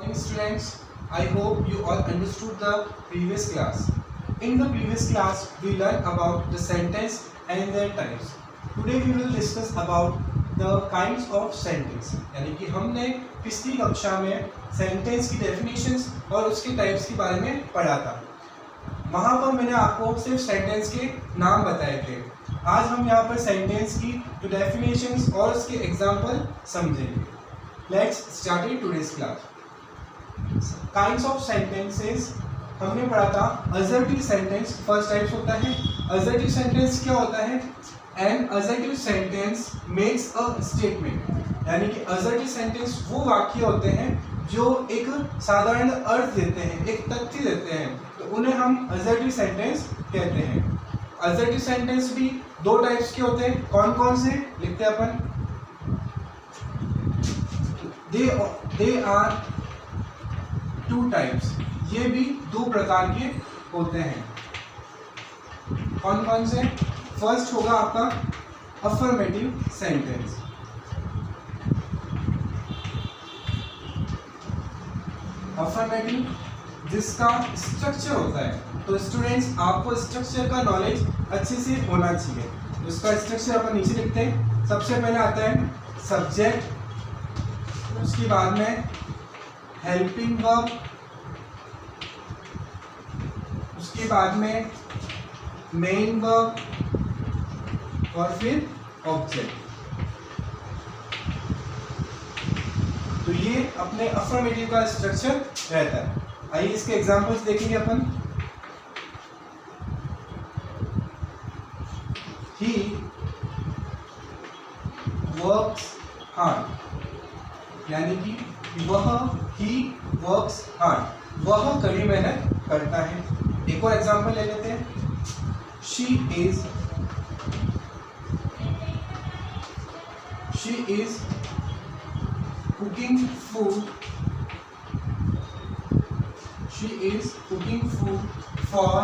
morning students. I hope you all understood the previous class. In the previous class we learned about the sentence and their types. Today we will discuss about the kinds of sentence. यानी कि हमने पिछली कक्षा में sentence की definitions और उसके types के बारे में पढ़ा था. वहाँ पर मैंने आपको सिर्फ सेंटेंस के नाम बताए थे. आज हम यहाँ पर सेंटेंस की जो डेफिनेशंस और उसके एग्जाम्पल समझेंगे. Let's start today's class. Kinds of sentences हमने पढ़ा था. असर्टिव सेंटेंस फर्स्ट टाइप्स होता है. असर्टिव सेंटेंस क्या होता है? An assertive sentence makes a statement. यानी कि असर्टिव सेंटेंस वो वाक्य होते हैं जो एक साधारण अर्थ देते हैं, एक तथ्य देते हैं, तो उन्हें हम असर्टिव सेंटेंस कहते हैं. असर्टिव सेंटेंस भी दो टाइप्स के होते हैं. कौन कौन से लिखते हैं अपन? They are two types. ये भी दो प्रकार के होते हैं. कौन कौन से? फर्स्ट होगा आपका अफर्मेटिव सेंटेंस. अफर्मेटिव जिसका स्ट्रक्चर होता है. तो स्टूडेंट्स आपको स्ट्रक्चर का नॉलेज अच्छे से होना चाहिए. उसका स्ट्रक्चर अपन नीचे लिखते हैं. सबसे पहले आता है सब्जेक्ट, उसके बाद में हेल्पिंग वर्ब, उसके बाद में मेन वर्ब और फिर ऑब्जेक्ट. तो ये अपने अफर्मेटिव का स्ट्रक्चर रहता है. आइए इसके एग्जांपल्स देखेंगे अपन. He works hard. यानी कि वह ही वर्क्स हार्ड, वह कड़ी मेहनत करता है. एक और एग्जांपल ले लेते हैं. She is cooking food. She is cooking food for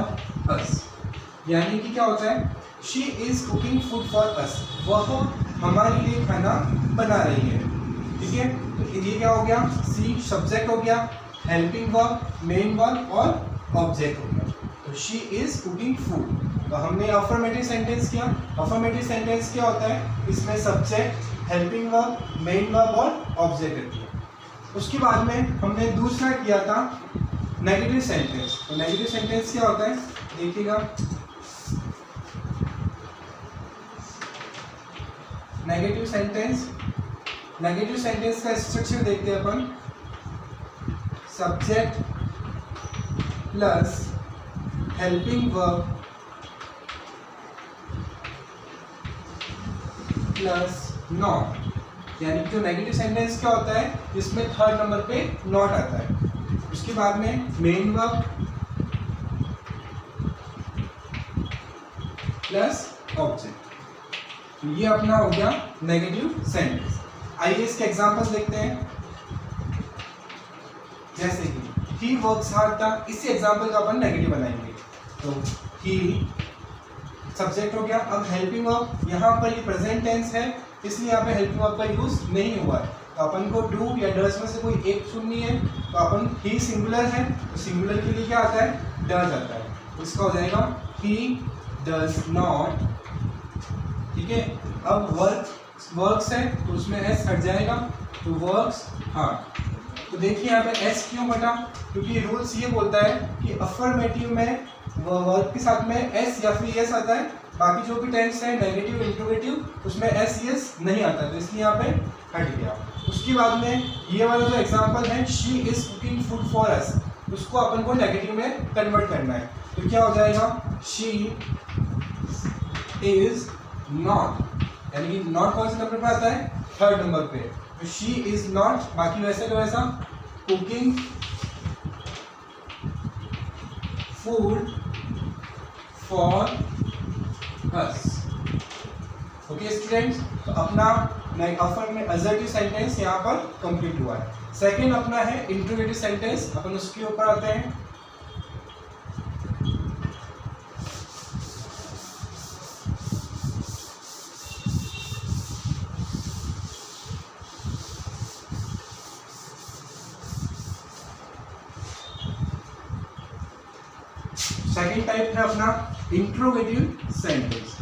us. यानी कि क्या होता है? She is cooking food for us, वह हमारे लिए खाना बना रही है. ठीक है, तो ये क्या हो गया? सी सब्जेक्ट हो गया, हेल्पिंग वर्ब, मेन वर्ब और ऑब्जेक्ट हो गया. तो शी इज कुकिंग फूड. तो हमने अफर्मेटिव सेंटेंस किया. अफर्मेटिव सेंटेंस क्या होता है? इसमें subject, helping verb, main verb और ऑब्जेक्ट रहती है. उसके बाद में हमने दूसरा किया था नेगेटिव सेंटेंस. तो नेगेटिव सेंटेंस क्या होता है? देखिएगा, नेगेटिव सेंटेंस का स्ट्रक्चर देखते हैं अपन. Subject plus helping verb plus not. यानी कि जो नेगेटिव सेंटेंस क्या होता है? इसमें थर्ड नंबर पे नॉट आता है. उसके बाद में मेन वर्ब प्लस ऑब्जेक्ट. तो ये अपना हो गया नेगेटिव सेंटेंस. आइए इसके एग्जांपल्स देखते हैं. जैसे कि ही वर्क्स हार्ड था, इसी एग्जांपल का अपन नेगेटिव बनाएंगे. तो ही सब्जेक्ट हो गया. अब हेल्पिंग वर्ब, यहाँ पर ये प्रेजेंट टेंस है इसलिए यहाँ पे हेल्पिंग वर्ब का यूज नहीं हुआ है. तो अपन को डू या डज में से कोई एक चुननी है. तो अपन ही सिंगुलर है, तो सिंगुलर के लिए क्या आता है? डज आता है. तो इसका हो जाएगा ही डज नॉट. ठीक है, अब वर्क्स है तो उसमें एस हट जाएगा, तो वर्क्स हार्ड. तो देखिए यहाँ पे एस क्यों हटा? क्योंकि रूल्स ये बोलता है कि अफर्मेटिव में वर्ब के साथ में एस या फिर एस आता है. बाकी जो भी टेंस है नेगेटिव, इंट्रोगेटिव, उसमें एस एस नहीं आता, तो इसलिए यहाँ पे हट गया. उसके बाद में ये वाला जो एग्जांपल है she is cooking food for us, उसको अपन को नेगेटिव में कन्वर्ट करना है. तो क्या हो जाएगा? She is not. यानी कि नॉट कौन से नंबर पे आता है? थर्ड नंबर पे. तो शी इज नॉट, बाकी वैसे तो वैसा, cooking food for us. Okay students, तो अपना अफर में असर्टिव सेंटेंस यहाँ पर कंप्लीट हुआ है. सेकंड अपना है इंट्रोगेटिव सेंटेंस. अपन उसके ऊपर आते हैं. सेकेंड टाइप है अपना इंट्रोगेटिव सेंटेंस।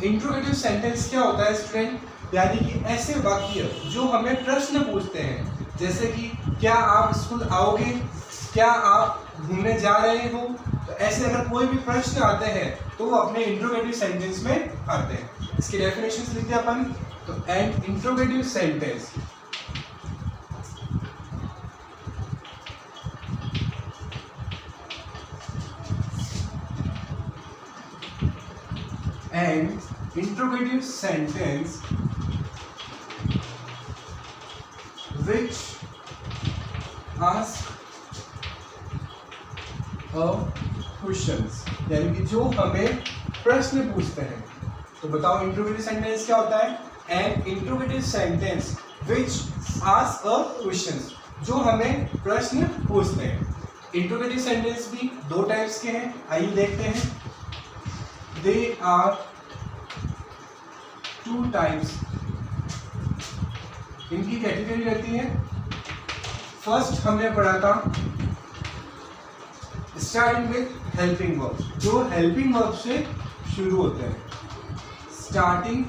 इंट्रोगेटिव सेंटेंस क्या होता है स्टूडेंट? यानी कि ऐसे वाक्य जो हमें प्रश्न पूछते हैं, जैसे कि क्या आप स्कूल आओगे, क्या आप घूमने जा रहे हो। तो ऐसे अगर कोई भी प्रश्न आते हैं तो वो अपने इंट्रोगेटिव सेंटेंस में आते हैं। इसकी डेफिनेशन लिखते हैं अपन। तो an interrogative sentence and interrogative sentence which ask a questions, यानी कि जो हमें प्रश्न पूछते हैं। तो बताओ इंट्रोगेटिव सेंटेंस क्या होता है? An interrogative sentence which ask a questions, जो हमें प्रश्न पूछते हैं। इंट्रोगेटिव सेंटेंस भी दो टाइप्स के हैं, आइए देखते हैं। They are two types. इनकी कैटेगरी रहती है। फर्स्ट हमने पढ़ा था स्टार्टिंग विथ हेल्पिंग वर्ब, जो हेल्पिंग वर्ब से शुरू होते हैं। Starting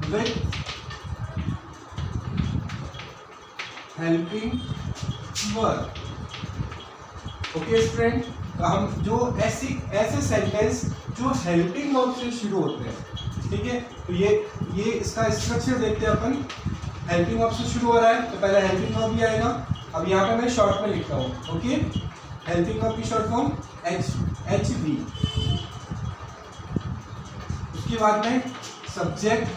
with helping verb. Okay student, तो हम जो ऐसे सेंटेंस जो हेल्पिंग वर्ब से शुरू होते हैं, ठीक है। तो ये इसका स्ट्रक्चर देखते हैं अपन। हेल्पिंग वर्ब से शुरू हो रहा है तो पहले हेल्पिंग वर्ब भी आएगा। अब यहाँ पे मैं शॉर्ट में लिखता हूँ, ओके। हेल्पिंग वर्ब की शॉर्ट फॉर्म HV। उसके बाद में सब्जेक्ट,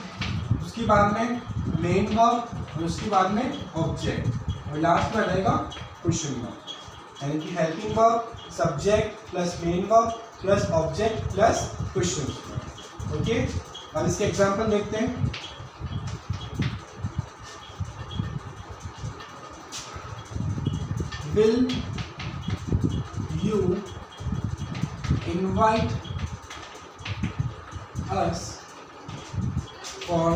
उसके बाद में मेन वर्ब और उसके बाद में ऑब्जेक्ट और लास्ट में आ जाएगा क्वेश्चन वर्ब। यानी कि helping verb, subject plus main verb plus object plus question. Okay, अब इसके एग्जांपल देखते हैं। Will you invite us for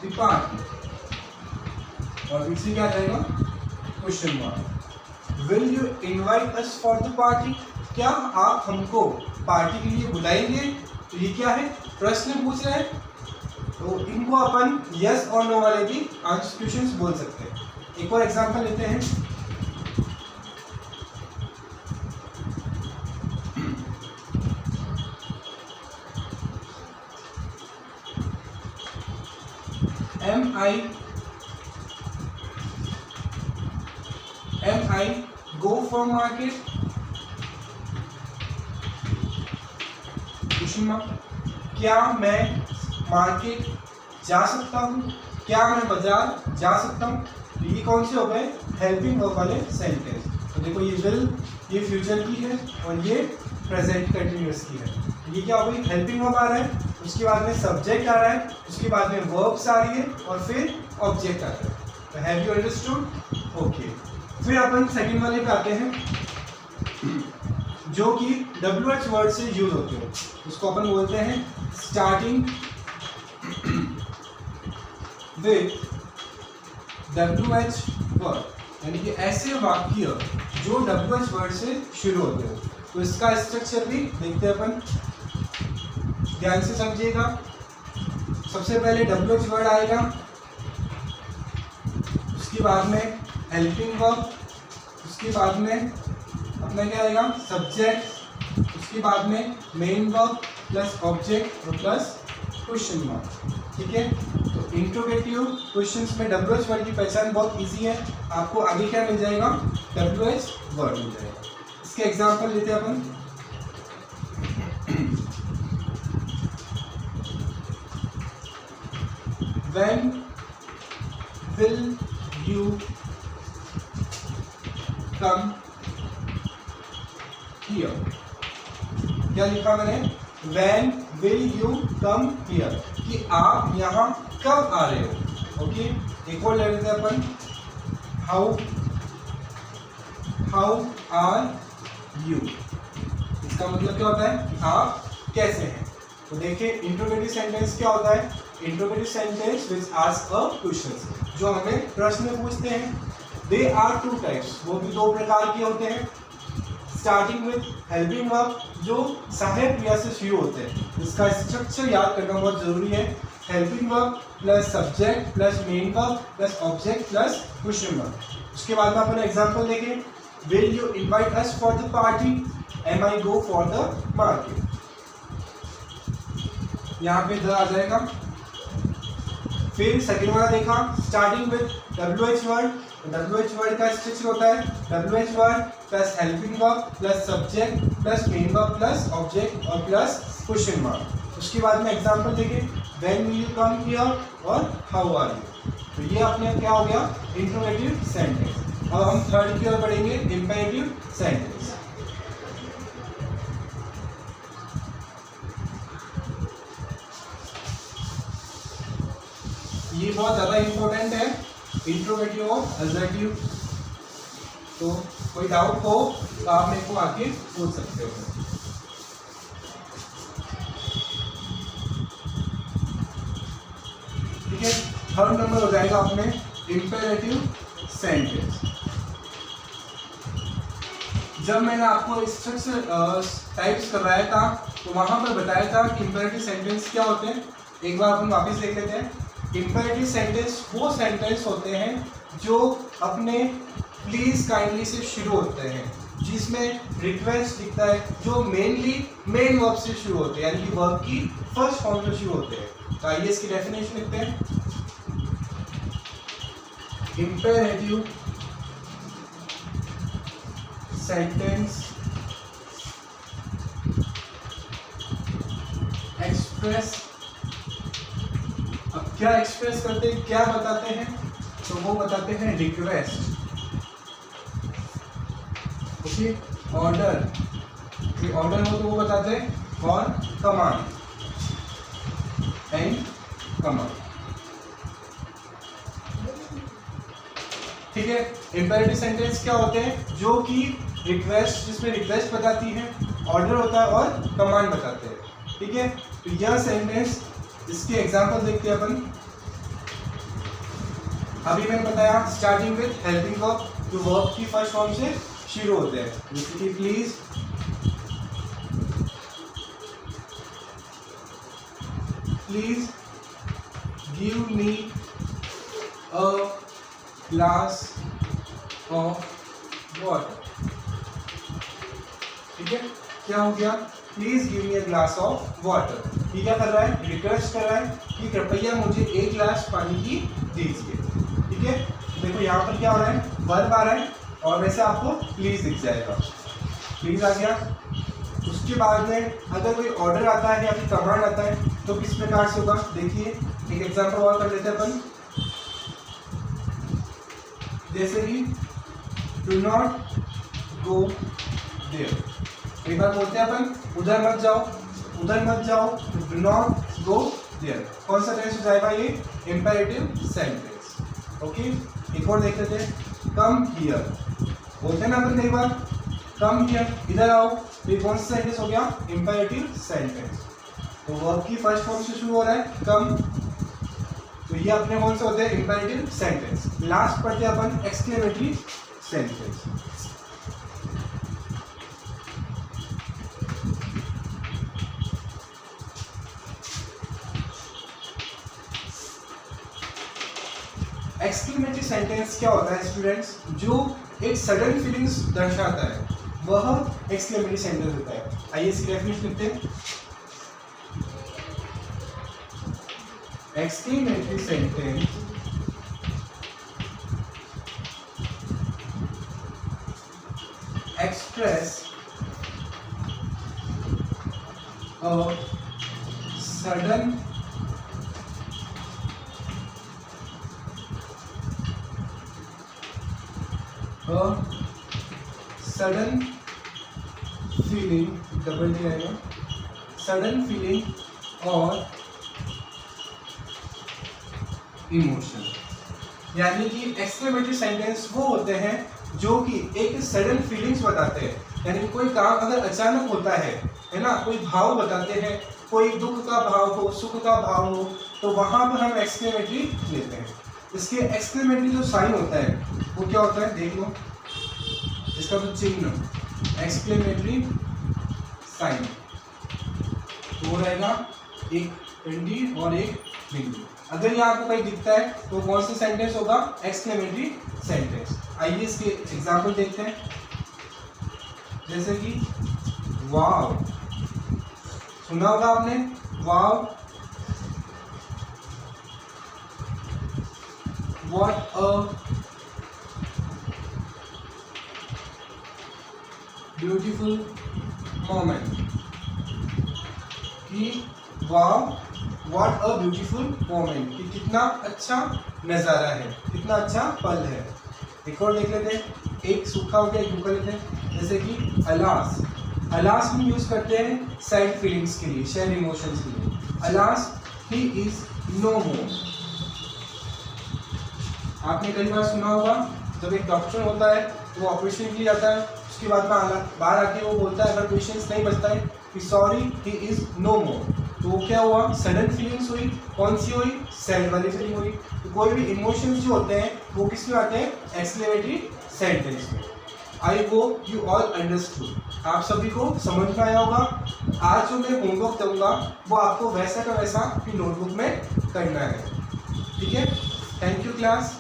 the party, और इसी क्या रहेगा question mark. Will you invite us for the party, क्या आप हमको पार्टी के लिए बुलाएंगे? तो ये क्या है, प्रश्न पूछ रहे हैं। तो इनको अपन यस और नो वाले भी आंसर क्वेश्चंस बोल सकते हैं। एक और एग्जांपल लेते हैं। Am I go for market? क्या मैं मार्केट जा सकता हूँ? क्या मैं बाजार जा सकता हूँ? तो ये कौन से हो गए? हेल्पिंग वर्ब वाले सेंटेंस। तो देखो ये विल, ये फ्यूचर की है और ये प्रेजेंट कंटिन्यूअस की है। ये क्या हो गई? हेल्पिंग वर्ब आ रहा है, उसके बाद में सब्जेक्ट आ रहा है, उसके बाद में वर्ब्स आ रही है और फिर ऑब्जेक्ट आता है। तो हैव यू अंडरस्टूड? ओके, फिर अपन सेकंड वाले पे आते हैं जो कि WH वर्ड से यूज होते हो। उसको अपन बोलते हैं स्टार्टिंग विथ WH वर्ड, यानी कि ऐसे वाक्य जो WH वर्ड से शुरू होते हो। तो इसका स्ट्रक्चर भी देखते हैं अपन, ध्यान से समझिएगा। सबसे पहले WH वर्ड आएगा, उसके बाद में हेल्पिंग वर्ब, उसके बाद में अपना क्या आएगा सब्जेक्ट, उसके बाद में मेन वर्ब प्लस ऑब्जेक्ट और प्लस क्वेश्चन मार्क। ठीक है, तो इंट्रोगेटिव क्वेश्चंस में WH वर्ड की पहचान बहुत इजी है। आपको आगे क्या मिल जाएगा? WH वर्ड मिल जाएगा। इसके एग्जांपल लेते हैं अपन। When will you come here? क्या लिखा मैंने? When will you come here? कि आप यहाँ कब आ रहे हो? ओके, एक और ले लेते हैं अपन। How are you? इसका मतलब क्या होता है कि आप कैसे हैं। तो देखिए इंट्रोगेटिव सेंटेंस क्या होता है? Interrogative sentence which ask a question, जो हमें प्रश्न पूछते हैं। दे आर टू टाइप्स, वो भी दो प्रकार के होते हैं। स्टार्टिंग विद हेल्पिंग वर्ब, जो सहायक क्रिया से शुरू होते हैं। इसका स्ट्रक्चर याद करना बहुत जरूरी है। Helping verb plus subject plus main verb plus object plus question verb. उसके बाद में अपन एग्जांपल देखें। Will you invite us for the party? Am I go for the market? यहाँ पे द आ जाएगा। फिर सेकेंड वाला देखा, starting with WH word. WH word का स्ट्रक्चर होता है WH word plus helping verb plus subject plus main verb plus object और प्लस क्वेश्चन मार्क। उसके बाद में एग्जांपल देखें। When will you come here और हाउ आर यू? तो ये अपने क्या हो गया? Interrogative sentence. अब हम थर्ड की ओर बढ़ेंगे, इंपेरेटिव सेंटेंस। ये बहुत ज़्यादा इंपॉर्टेंट है, इंट्रोगेटिव और एडजेक्टिव। तो कोई डाउट हो तो आप मेरे को आके पूछ सकते हो। ठीक है, थर्ड नंबर हो जाएगा अपने इंपेरेटिव सेंटेंस। जब मैंने आपको स्ट्रक्चर टाइप्स करवाया था तो वहां पर बताया था कि इंपेरेटिव सेंटेंस क्या होते हैं। एक बार अपन वापस देख लेते हैं। इंपेरेटिव सेंटेंस वो सेंटेंस होते हैं जो अपने प्लीज काइंडली से शुरू होते हैं, जिसमें रिक्वेस्ट दिखता है, जो मेनली मेन वर्ब से शुरू होते हैं, यानी कि वर्ब की फर्स्ट फॉर्म से शुरू होते हैं। तो आइए इसकी डेफिनेशन लिखते हैं। इंपेरेटिव सेंटेंस एक्सप्रेस, अब क्या एक्सप्रेस करते हैं, क्या बताते हैं? तो वो बताते हैं रिक्वेस्ट, ओके, ऑर्डर, ये ऑर्डर हो तो वो बताते हैं और कमांड एंड कमांड। ठीक है, इंपेरेटिव सेंटेंस क्या होते हैं? जो कि रिक्वेस्ट, जिसमें रिक्वेस्ट बताती है, ऑर्डर होता है और कमांड बताते हैं। ठीक है, तो यह सेंटेंस, इसके एग्जांपल देखते हैं अपन। अभी मैंने बताया स्टार्टिंग विद हेल्पिंग वर्ब, जो वर्ब की फर्स्ट फॉर्म से शुरू होते हैं, जैसे कि please, please give me a glass of water. ठीक है, क्या हो गया? Please give me a glass of water. ये क्या कर रहा है? रिक्वेस्ट कर रहा है कि कृपया मुझे एक गिलास पानी की दीजिए। ठीक है, देखो यहाँ पर क्या हो रहा है? वर्ब आ रहा है और वैसे आपको प्लीज दिख जाएगा। प्लीज आ गया। उसके बाद में अगर कोई ऑर्डर आता है या फिर कमांड आता है तो किस प्रकार से होगा? देखिए एक एग्जांपल और कर लेते हैं अपन। जैसे कि डू नॉट गो देयर, एक बार बोलते हैं अपन उधर मत जाओ, उधर मत जाओ, डू नॉट गो देयर। कौन सा टेंस हो जाएगा? ये इंपेरेटिव सेंटेंस। ओके, एक और देख लेते हैं। कम हियर, बोलते हैं ना अपन कई बार कम हियर, इधर आओ। तो ये कौन सा सेंटेंस हो गया? Imperative sentence. तो वर्ब की फर्स्ट फॉर्म से शुरू हो रहा है कम, तो ये अपने कौन से होते हैं? Imperative sentence. लास्ट पढ़ते हैं अपन एक्सक्लेमेटरी सेंटेंस। एक्सक्लेमेटरी सेंटेंस क्या होता है स्टूडेंट्स? जो एक सडन फीलिंग्स दर्शाता है, वह एक्सक्लेमेटरी सेंटेंस होता है। आइए इसकी डेफिनेशन लिखते हैं। Exclamatory sentence express a sudden sudden feeling, double D आएगा, सडन फीलिंग और इमोशन। यानी कि एक्सक्लेमेटरी सेंटेंस वो होते हैं जो कि एक सडन फीलिंग्स बताते हैं, यानी कोई काम अगर अचानक होता है ना, कोई भाव बताते हैं, कोई दुख का भाव हो, सुख का भाव हो, तो वहां पर हम एक्सक्लेमेटरी लेते हैं। इसके एक्सक्लेमेटरी जो साइन होता है वो क्या होता है, देख लो इसका जो चिन्ह एक्सक्लेमेटरी साइन वो रहेगा, एक बिंदी और एक बिंदु। अगर ये आपको कहीं दिखता है तो कौन सा सेंटेंस होगा, एक्सक्लेमेटरी सेंटेंस। आइए इसके एग्जाम्पल देखते हैं, जैसे कि वाव, सुना होगा आपने वाव, व्हाट अ ब्यूटीफुल मोमेंट, कि वाव व्हाट अ ब्यूटीफुल मोमेंट, कि कितना अच्छा नज़ारा है, कितना अच्छा पल है। एक और देख लेते हैं, एक सूखा हो गया, एक भूखा लेते हैं, जैसे कि अलास। अलास हम यूज़ करते हैं सैड फीलिंग्स के लिए, सैड इमोशंस के लिए। अलास ही इज नो मोर। आपने कई बार सुना होगा, जब एक डॉक्टर होता है तो वो ऑपरेशन के लिए जाता है, उसके बाद में बाहर आके वो बोलता है, अगर पेशेंट नहीं बचता है, कि सॉरी ही इज नो मोर। तो वो क्या हुआ, सडन फीलिंग्स हुई, कौन सी हुई, सैड वाली फीलिंग हुई। तो कोई भी इमोशंस जो होते हैं वो किस में आते हैं, एक्सक्लेमेटरी सेंटेंस में। I hope you all understood. आप सभी को समझ में आया होगा। आज जो मैं होमवर्क दूंगा वो आपको वैसा का वैसा अपनी नोटबुक में करना है, ठीक है। Thank you class.